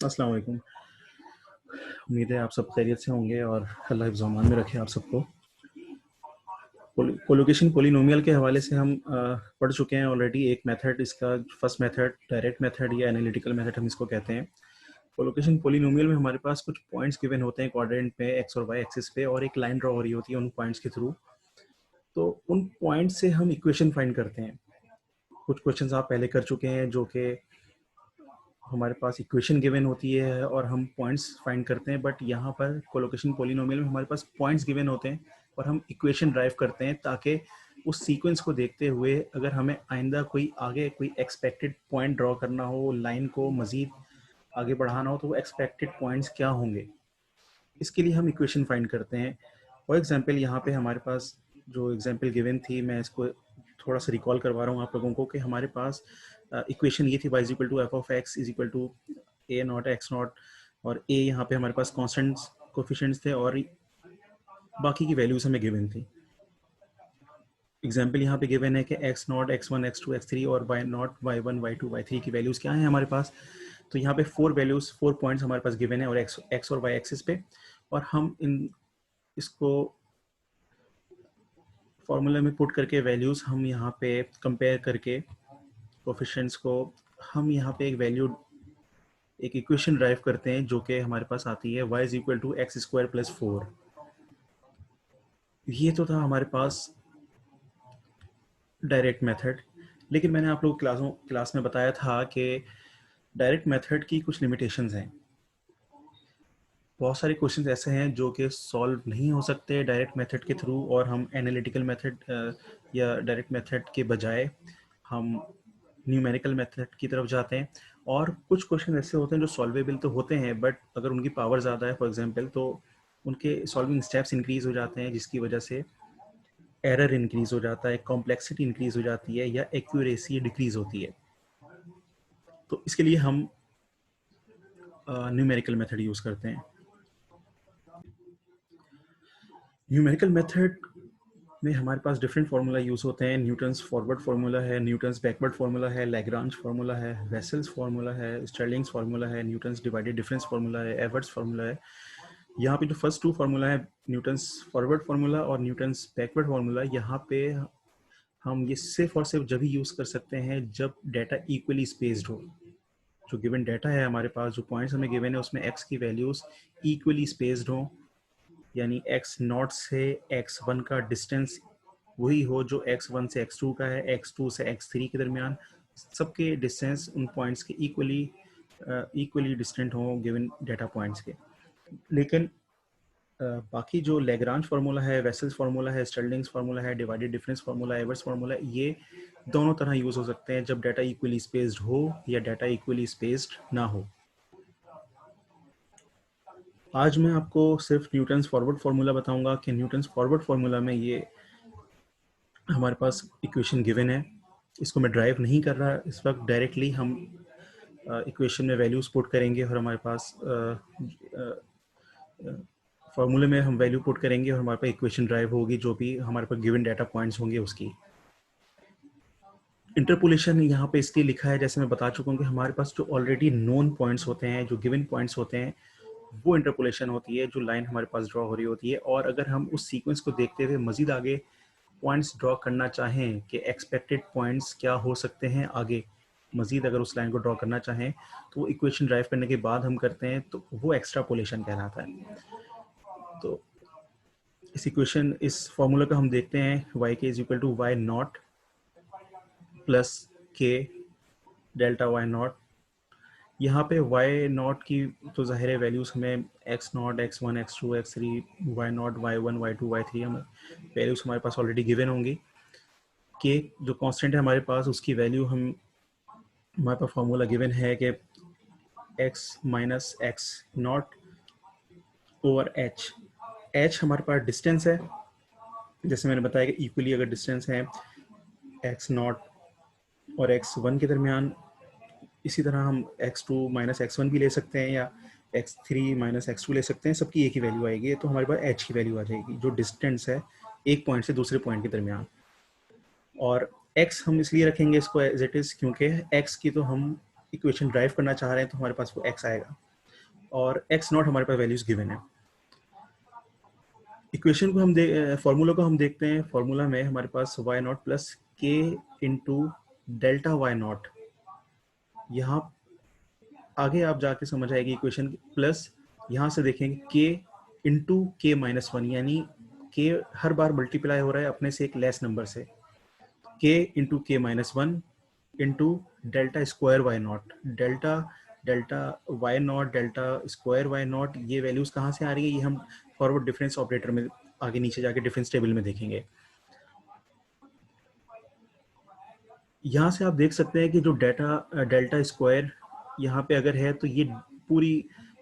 अस्सलाम वालेकुम। उम्मीद है आप सब खैरियत से होंगे और अल्लाह हिफ्ज़ अमान में रखे आप सबको। कोलोकेशन पोलिनोमियल के हवाले से हम पढ़ चुके हैं ऑलरेडी। एक मेथड इसका, फर्स्ट मेथड डायरेक्ट मेथड या एनालिटिकल मेथड हम इसको कहते हैं। कोलोकेशन पोलिनोमियल में हमारे पास कुछ पॉइंट्स गिवन होते हैं क्वाड्रेंट पे, एक्स और वाई एक्सिस पे, और एक लाइन ड्रॉ हो रही होती है उन पॉइंट्स के थ्रू। तो उन पॉइंट से हम इक्वेशन फाइंड करते हैं। कुछ क्वेश्चंस आप पहले कर चुके हैं जो कि हमारे पास इक्वेशन गिवन होती है और हम पॉइंट्स फाइंड करते हैं, बट यहाँ पर कोलोकेशन पोलिनोमियल में हमारे पास पॉइंट्स गिवन होते हैं और हम इक्वेशन ड्राइव करते हैं, ताकि उस सीक्वेंस को देखते हुए अगर हमें आइंदा कोई आगे कोई एक्सपेक्टेड पॉइंट ड्रॉ करना हो, लाइन को मज़ीद आगे बढ़ाना हो, तो वो एक्सपेक्टेड पॉइंट्स क्या होंगे, इसके लिए हम इक्वेशन फाइंड करते हैं। फॉर एग्जांपल यहाँ पे हमारे पास जो एग्जांपल गिवन थी, मैं इसको थोड़ा सा रिकॉल करवा रहा हूँ आप लोगों को कि हमारे पास इक्वेशन ये थी y is equal to f of x is equal to a naught x naught, और a यहाँ पे हमारे पास कॉन्स्टेंट कोफिशिएंट्स थे और बाकी की वैल्यूज हमें गिवन थी। एग्जाम्पल यहाँ पे गिवन है कि X naught, x one, x two, x three और Y naught, Y one, Y two, Y three की वैल्यूज क्या है हमारे पास। तो यहाँ पे 4 वैल्यूज, 4 पॉइंट्स हमारे पास गिवन है और एक्स और वाई एक्सिस पे, और हम इसको फॉर्मूला में पुट करके वैल्यूज हम यहाँ पे कंपेयर करके कोफिशिएंट्स को हम यहाँ पे एक इक्वेशन ड्राइव करते हैं जो कि हमारे पास आती है y is equal to x square plus 4। ये तो था हमारे पास डायरेक्ट मेथड। लेकिन मैंने आप लोग क्लास में बताया था कि डायरेक्ट मेथड की कुछ लिमिटेशंस हैं। बहुत सारे क्वेश्चंस ऐसे हैं जो कि सॉल्व नहीं हो सकते डायरेक्ट मेथड के थ्रू, और हम एनालिटिकल मेथड या डायरेक्ट मेथड के बजाय हम न्यूमेरिकल मेथड की तरफ जाते हैं। और कुछ क्वेश्चन ऐसे होते हैं जो सॉल्वेबल तो होते हैं, बट अगर उनकी पावर ज़्यादा है फॉर एग्जांपल, तो उनके सॉल्विंग स्टेप्स इंक्रीज हो जाते हैं, जिसकी वजह से एरर इंक्रीज हो जाता है, कॉम्प्लेक्सिटी इंक्रीज हो जाती है, या एक्यूरेसी डिक्रीज होती है। तो इसके लिए हम न्यूमेरिकल मेथड यूज़ करते हैं। न्यूमेरिकल मेथड में हमारे पास डिफरेंट फार्मूला यूज़ होते हैं। न्यूटन्स फॉरवर्ड फार्मूला है, न्यूटन्स बैकवर्ड फार्मूला है, लैग्रांज फार्मूला है, वेसल्स फार्मूला है, स्टर्लिंग्स फार्मूला है, न्यूटन्स डिवाइडेड डिफरेंस फार्मूला है, एवर्ट्स फार्मूला है। यहाँ पे जो फर्स्ट 2 फार्मूला है, न्यूटन्स फॉरवर्ड फार्मूला और न्यूटन्स बैकवर्ड फार्मूला, यहाँ पे हम ये सिर्फ और सिर्फ जब ही यूज़ कर सकते हैं जब डाटा इक्वली स्पेस्ड हो। जो गिवन डाटा है हमारे पास, जो पॉइंट्स हमें गिवन है, उसमें एक्स की वैल्यूज़ इक्वली स्पेस्ड हो, यानी एक्स नॉट से एक्स वन का डिस्टेंस वही हो जो एक्स वन से एक्स टू का है, एक्स टू से एक्स थ्री के दरमियान सबके डिस्टेंस उन पॉइंट्स के इक्वली डिस्टेंट हों गिवन डाटा पॉइंट्स के। लेकिन बाकी जो लैग्रांज फार्मूला है, वेसल्स फार्मूला है, स्टर्लिंग्स फार्मूला है, divided difference formula, Evarts formula, ये दोनों तरह यूज़ हो सकते हैं जब डाटा इक्वली स्पेस्ड हो या डाटा इक्वली स्पेस्ड ना हो। आज मैं आपको सिर्फ न्यूटन्स फॉरवर्ड फार्मूला बताऊंगा कि न्यूटन्स फॉरवर्ड फार्मूला में ये हमारे पास इक्वेशन गिवन है। इसको मैं ड्राइव नहीं कर रहा इस वक्त, डायरेक्टली हम इक्वेशन में वैल्यूज पुट करेंगे और हमारे पास फार्मूले में हम वैल्यू पुट करेंगे और हमारे पास इक्वेशन ड्राइव होगी जो भी हमारे पास गिवन डाटा पॉइंट्स होंगे उसकी। इंटरपोलेशन यहाँ पे इसलिए लिखा है, जैसे मैं बता चुका हूँ कि हमारे पास जो ऑलरेडी नोन पॉइंट्स होते हैं, जो गिवन पॉइंट्स होते हैं, वो इंटरपोलेशन होती है जो लाइन हमारे पास ड्रॉ हो रही होती है। और अगर हम उस सीक्वेंस को देखते हुए मजीद आगे पॉइंट्स ड्रॉ करना चाहें कि एक्सपेक्टेड पॉइंट्स क्या हो सकते हैं आगे, मजीद अगर उस लाइन को ड्रॉ करना चाहें, तो वो इक्वेशन ड्राइव करने के बाद हम करते हैं, तो वो एक्स्ट्रापोलेशन कहलाता है। तो इस फॉर्मूला का हम देखते हैं, y k is equal to y naught plus k delta y naught. यहाँ पे वाई नॉट की तो ज़ाहिर है वैल्यूज़ हमें x naught, x one, x two, x three, y naught, Y one, Y two, Y three, हमें values हमारे पास ऑलरेडी गिवन होंगी। के जो कांस्टेंट है हमारे पास, उसकी वैल्यू हमारे पास फार्मूला गिवन है कि x minus x not over H हमारे पास डिस्टेंस है, जैसे मैंने बताया कि इक्वली अगर डिस्टेंस है एक्स नॉट और एक्स वन के दरमियान, इसी तरह हम x two minus x one भी ले सकते हैं या x three minus x two ले सकते हैं, सबकी एक ही वैल्यू आएगी। तो हमारे पास एच की वैल्यू आ जाएगी जो डिस्टेंस है एक पॉइंट से दूसरे पॉइंट के दरमियान। और एक्स हम इसलिए रखेंगे इसको एज इट इज़ क्योंकि एक्स की तो हम इक्वेशन ड्राइव करना चाह रहे हैं, तो हमारे पास वो एक्स आएगा। और एक्स नॉट हमारे पास वैल्यूज गिवन है। इक्वेशन को हम फॉर्मूला को हम देखते हैं। फॉर्मूला में हमारे पास Y naught plus k into delta y naught, यहाँ आगे आप जाके समझ आएगी इक्वेशन, प्लस यहाँ से देखेंगे के इंटू के माइनस वन, यानी के हर बार मल्टीप्लाई हो रहा है अपने से एक लेस नंबर से, k into k minus one into delta square y naught, delta delta y naught delta square y naught. ये वैल्यूज कहाँ से आ रही है, ये हम फॉरवर्ड डिफरेंस ऑपरेटर में आगे नीचे जाके डिफरेंस टेबल में देखेंगे। यहाँ से आप देख सकते हैं कि जो डेल्टा स्क्वायर यहाँ पे अगर है तो ये पूरी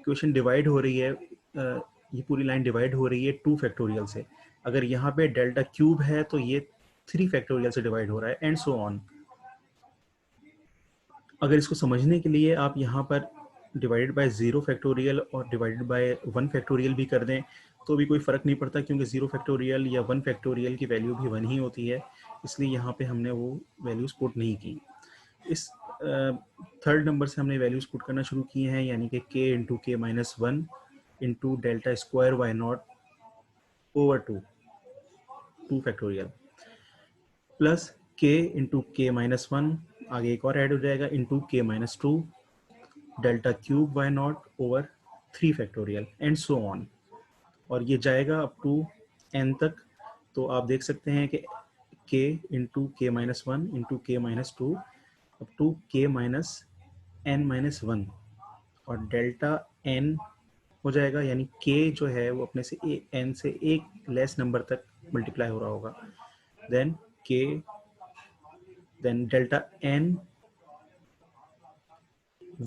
क्वेश्चन डिवाइड हो रही है, ये पूरी लाइन डिवाइड हो रही है 2 फैक्टोरियल से। अगर यहाँ पे डेल्टा क्यूब है तो ये 3 फैक्टोरियल से डिवाइड हो रहा है, एंड सो ऑन। अगर इसको समझने के लिए आप यहाँ पर डिवाइडेड बाय 0 फैक्टोरियल और डिवाइडेड बाय 1 फैक्टोरियल भी कर दें तो भी कोई फ़र्क नहीं पड़ता, क्योंकि 0 फैक्टोरियल या 1 फैक्टोरियल की वैल्यू भी 1 ही होती है, इसलिए यहाँ पे हमने वो वैल्यूज़ पुट नहीं की। इस थर्ड नंबर से हमने वैल्यूज़ पुट करना शुरू किए हैं, यानी कि k into k minus one into delta square y naught over 2 factorial plus k into k minus one, आगे एक और ऐड हो जाएगा, into k minus two delta cube y naught over 3 factorial and so on. और ये जाएगा up to n तक। तो आप देख सकते हैं कि k into k minus one into k minus two up to k minus n minus one, और डेल्टा n हो जाएगा, यानी k जो है वो अपने से n से एक लेस नंबर तक मल्टीप्लाई हो रहा होगा, then k then delta n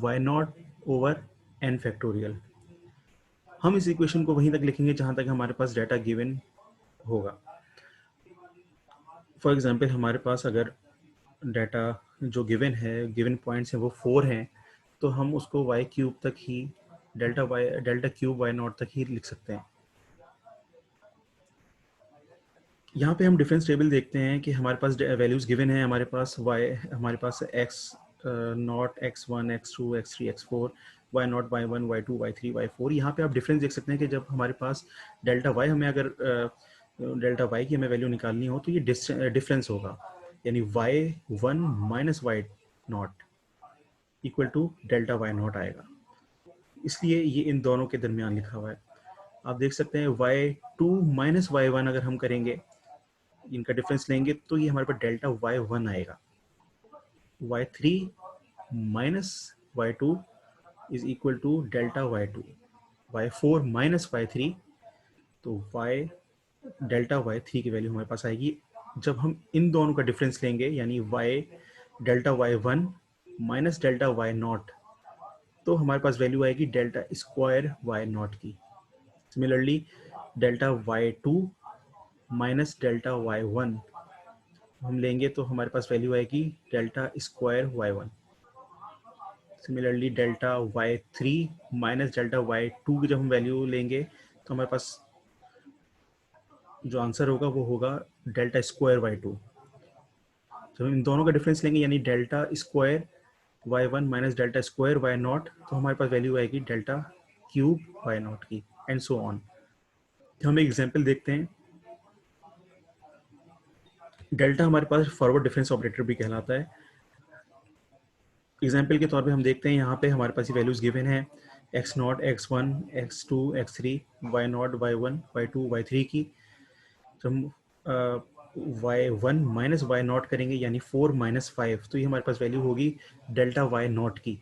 y naught over n factorial. हम इस इक्वेशन को वहीं तक लिखेंगे जहां तक हमारे पास डाटा गिवन होगा। फॉर एग्जांपल हमारे पास अगर डाटा जो गिवन है, गिवन पॉइंट्स हैं वो 4 हैं, तो हम उसको y क्यूब तक ही डेल्टा क्यूब y नॉट तक ही लिख सकते हैं। यहाँ पे हम डिफरेंस टेबल देखते हैं कि हमारे पास वैल्यूज गिवन है, हमारे पास हमारे पास x not x1 x2 x3 x4, y not y1 y2 y3 y4। यहाँ पे आप डिफरेंस देख सकते हैं कि जब हमारे पास डेल्टा y हमें अगर डेल्टा y की हमें वैल्यू निकालनी हो तो ये डिफरेंस होगा, यानी y1 minus y naught equal to delta y naught आएगा, इसलिए ये इन दोनों के दरमियान लिखा हुआ है। आप देख सकते हैं y2 माइनस y1 अगर हम करेंगे, इनका डिफरेंस लेंगे तो ये हमारे पास डेल्टा y1 आएगा। y3 minus y2 is equal to delta y2, y4 minus y3, तो डेल्टा y3 की वैल्यू हमारे पास आएगी जब हम इन दोनों का डिफरेंस लेंगे, यानी delta y1 minus delta y not, तो हमारे पास वैल्यू आएगी डेल्टा स्क्वायर y नॉट की। Similarly delta y2 minus delta y1 हम लेंगे तो हमारे पास वैल्यू आएगी delta square y1। Similarly delta y3 minus delta y2 की जब हम वैल्यू लेंगे तो हमारे पास जो आंसर होगा वो होगा डेल्टा स्क्वायर y2। जब हम इन दोनों का डिफरेंस लेंगे, यानी delta square y1 minus delta square y not, तो हमारे पास वैल्यू आएगी डेल्टा क्यूब y नॉट की, एंड सो ऑन। हम एक एग्जांपल देखते हैं। डेल्टा हमारे पास फॉरवर्ड डिफरेंस ऑपरेटर भी कहलाता है। एग्जांपल के तौर पे हम देखते हैं, यहाँ पे हमारे पास ये वैल्यूज गिवन है x not x1 x2 x3 y not y1 y2 y3 की। तो हम y1 माइनस y नॉट करेंगे, यानी 4 माइनस 5, तो ये हमारे पास वैल्यू होगी डेल्टा y नॉट की।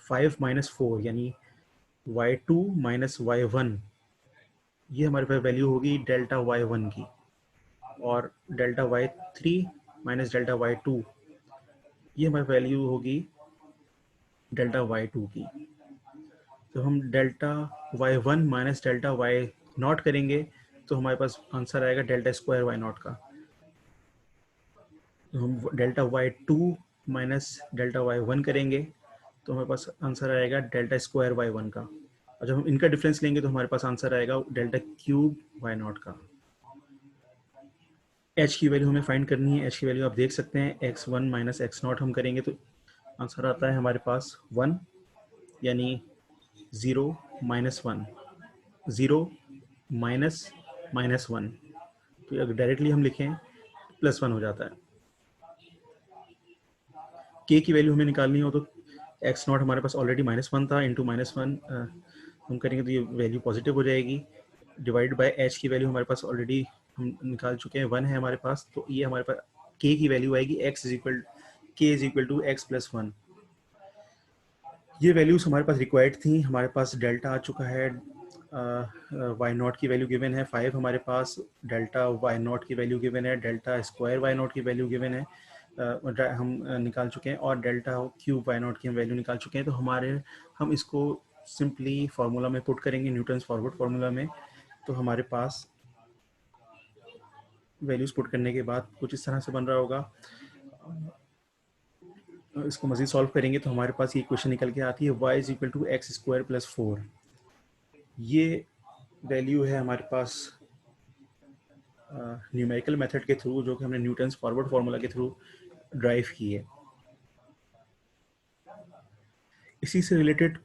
5 माइनस 4 यानी y2 माइनस y1, ये हमारे पास वैल्यू होगी डेल्टा y1 की। और delta y3 minus delta y2, ये हमारी वैल्यू होगी डेल्टा y2 की। तो हम delta y1 minus delta y not करेंगे तो हमारे पास आंसर आएगा डेल्टा स्क्वायर y नॉट का। तो हम delta y2 minus delta y1 करेंगे तो हमारे पास आंसर आएगा डेल्टा स्क्वायर y1 का। और जब हम इनका डिफरेंस लेंगे तो हमारे पास आंसर आएगा डेल्टा क्यूब y नॉट का। h की वैल्यू हमें फाइंड करनी है। h की वैल्यू आप देख सकते हैं, x1 माइनस x नॉट हम करेंगे तो आंसर आता है हमारे पास 1, यानी 0 -1, 0 -1, तो अगर डायरेक्टली हम लिखें +1 हो जाता है। k की वैल्यू हमें निकालनी हो तो x नॉट हमारे पास ऑलरेडी -1 था, इंटू -1 हम करेंगे तो ये वैल्यू पॉजिटिव हो जाएगी, डिवाइड बाय h की वैल्यू हमारे पास ऑलरेडी हम निकाल चुके हैं, 1 है हमारे पास, तो ये हमारे पास k की वैल्यू आएगी k is equal to x plus 1। ये वैल्यूज हमारे पास रिक्वायर्ड थी, हमारे पास डेल्टा आ चुका है, वाई नॉट की वैल्यू गिवन है 5 हमारे पास, डेल्टा वाई नॉट की वैल्यू गिवन है, डेल्टा स्क्वायर वाई नॉट की वैल्यू गिवन है, हम निकाल चुके हैं, और डेल्टा क्यूब वाई नॉट की हम वैल्यू निकाल चुके हैं। तो हम इसको सिंपली फार्मूला में पुट करेंगे, न्यूटन्स फॉरवर्ड फार्मूला में। तो हमारे पास वैल्यूज पुट करने के बाद कुछ इस तरह से बन रहा होगा। इसको मज़ीद सॉल्व करेंगे तो हमारे पास ये इक्वेशन निकल के आती है y is equal to x square plus 4। ये वैल्यू है हमारे पास न्यूमेरिकल मेथड के थ्रू, जो कि हमने न्यूटन्स फॉरवर्ड फार्मूला के थ्रू ड्राइव की है। इसी से रिलेटेड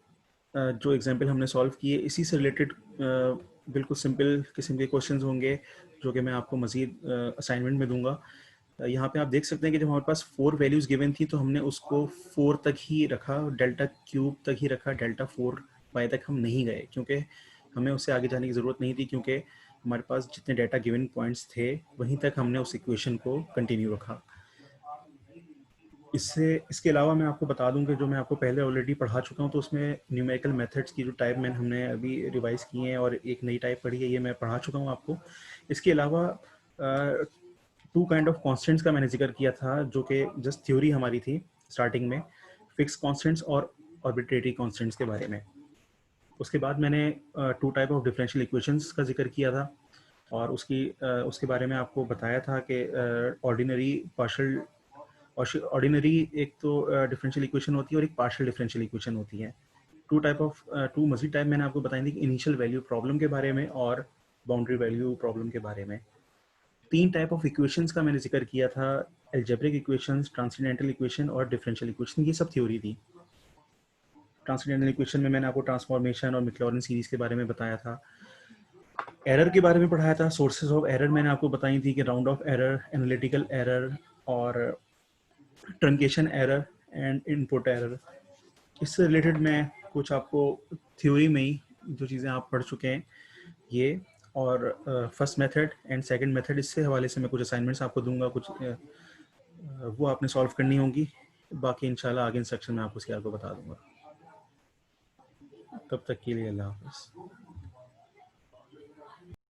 जो एग्जांपल हमने सॉल्व किए, इसी से रिलेटेड बिल्कुल सिंपल किस्म के क्वेश्चंस होंगे जो कि मैं आपको मज़ीद असाइनमेंट में दूंगा। यहाँ पे आप देख सकते हैं कि जब हमारे पास 4 वैल्यूज़ गिवन थी तो हमने उसको 4 तक ही रखा, डेल्टा क्यूब तक ही रखा, डेल्टा 4 वाई तक हम नहीं गए, क्योंकि हमें उससे आगे जाने की ज़रूरत नहीं थी, क्योंकि हमारे पास जितने डेटा गिवन पॉइंट्स थे वहीं तक हमने उस इक्वेशन को कंटिन्यू रखा। इसके अलावा मैं आपको बता दूं कि जो मैं आपको पहले ऑलरेडी पढ़ा चुका हूं, तो उसमें न्यूमेरिकल मेथड्स की जो टाइप हमने अभी रिवाइज की हैं और एक नई टाइप पढ़ी है, ये मैं पढ़ा चुका हूं आपको। इसके अलावा 2 काइंड ऑफ कॉन्स्टेंट्स का मैंने जिक्र किया था, जो कि जस्ट थ्योरी हमारी थी स्टार्टिंग में, फिक्स कॉन्स्टेंट्स और आर्बिट्रेरी कॉन्स्टेंट्स के बारे में। उसके बाद मैंने 2 टाइप ऑफ डिफरेंशियल इक्वेशंस का जिक्र किया था, और उसके बारे में आपको बताया था कि ऑर्डिनरी, पार्शियल, ऑर्डिनरी एक तो डिफरेंशियल इक्वेशन होती है और एक पार्शियल डिफरेंशियल इक्वेशन होती है। टू मजीद टाइप मैंने आपको बताई थी कि इनिशियल वैल्यू प्रॉब्लम के बारे में और बाउंड्री वैल्यू प्रॉब्लम के बारे में। 3 टाइप ऑफ इक्वेशंस का मैंने जिक्र किया था, एल्जेब्रिक इक्वेशंस, ट्रांसेंडेंटल इक्वेशन और डिफरेंशियल इक्वेशन, ये सब थ्योरी थी। ट्रांसेंडेंटल इक्वेशन में मैंने आपको ट्रांसफॉर्मेशन और मैक्लॉरिन सीरीज के बारे में बताया था, एरर के बारे में पढ़ाया था, सोर्सेज ऑफ एरर मैंने आपको बताई थी कि round off error, analytical error और truncation error and input error. इससे रिलेटेड मैं कुछ आपको थ्योरी में ही जो चीज़ें आप पढ़ चुके हैं ये, और first method and second method, इससे हवाले से मैं कुछ असाइनमेंट्स आपको दूंगा, कुछ वो आपने सॉल्व करनी होंगी। बाकी इंशाल्लाह आगे इंस्ट्रक्शन में आपको उसके आपको बता दूंगा। तब तक के लिए अल्लाह हाफ़िज़।